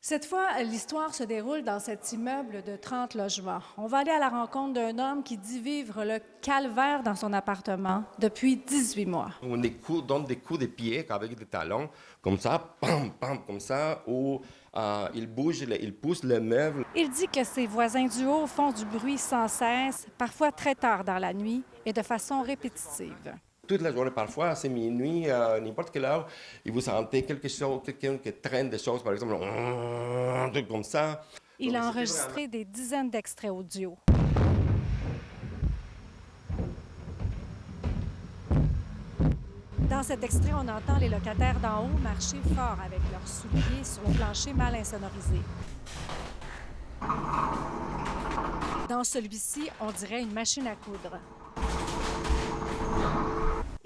Cette fois, l'histoire se déroule dans cet immeuble de 30 logements. On va aller à la rencontre d'un homme qui dit vivre le calvaire dans son appartement depuis 18 mois. On donne des coups de pied avec des talons, comme ça, pam, pam, comme ça, où il bouge, il pousse les meubles. Il dit que ses voisins du haut font du bruit sans cesse, parfois très tard dans la nuit et de façon répétitive. Toute la journée, parfois, c'est minuit, n'importe quelle heure, et vous sentez quelque chose, quelqu'un qui traîne des choses, par exemple, un truc comme ça. Il a enregistré des dizaines d'extraits audio. Dans cet extrait, on entend les locataires d'en haut marcher fort avec leurs souliers sur le plancher mal insonorisé. Dans celui-ci, on dirait une machine à coudre.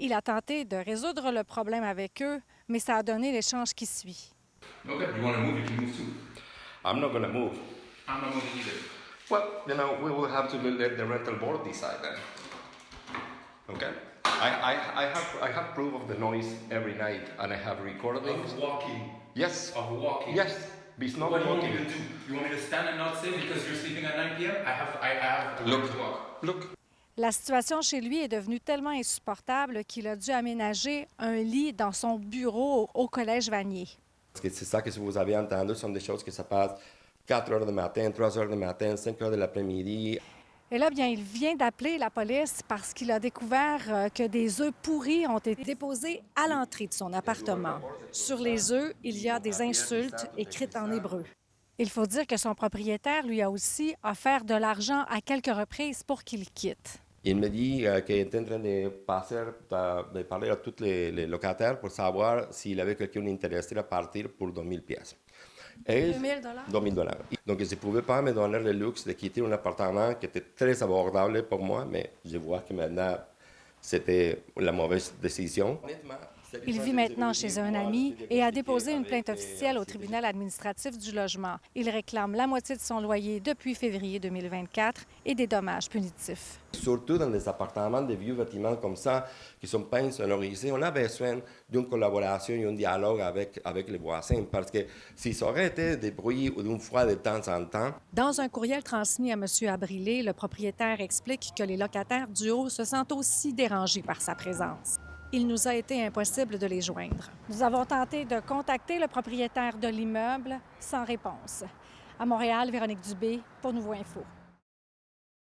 Il a tenté de résoudre le problème avec eux, mais ça a donné l'échange qui suit. Okay, you want to move, you can move too. I'm not going to move. I'm not moving either. Well, we will have to let the rental board decide then. Okay? I have proof of the noise every night, and I have recordings. Of walking. Yes. Of walking. Yes. But it's not What do you want walking. me to do? You want me to stand and not sit because you're sleeping at 9 p.m.? I have a Look. to walk. Look. La situation chez lui est devenue tellement insupportable qu'il a dû aménager un lit dans son bureau au Collège Vanier. Parce que c'est ça que vous avez entendu, sont des choses qui se passent 4 heures du matin, 3 heures du matin, 5 heures de l'après-midi. Et là, bien, il vient d'appeler la police parce qu'il a découvert que des œufs pourris ont été déposés à l'entrée de son appartement. Sur les œufs, il y a des insultes écrites en hébreu. Il faut dire que son propriétaire lui a aussi offert de l'argent à quelques reprises pour qu'il quitte. Il me dit qu'il est en train de parler à tous les locataires pour savoir s'il avait quelqu'un intéressé à partir pour 2000 pièces. 2000 $2000. Donc, je ne pouvais pas me donner le luxe de quitter un appartement qui était très abordable pour moi, mais je vois que maintenant, c'était la mauvaise décision. Il vit maintenant chez un ami et a déposé une plainte officielle au tribunal administratif du logement. Il réclame la moitié de son loyer depuis février 2024 et des dommages punitifs. Surtout dans des appartements de vieux bâtiments comme ça, qui ne sont pas insonorisés, on a besoin d'une collaboration et un dialogue avec les voisins, parce que si ça aurait été des bruits ou d'une fois de temps en temps... Dans un courriel transmis à M. Abrilé, le propriétaire explique que les locataires du haut se sentent aussi dérangés par sa présence. Il nous a été impossible de les joindre. Nous avons tenté de contacter le propriétaire de l'immeuble sans réponse. À Montréal, Véronique Dubé pour Nouveau Info.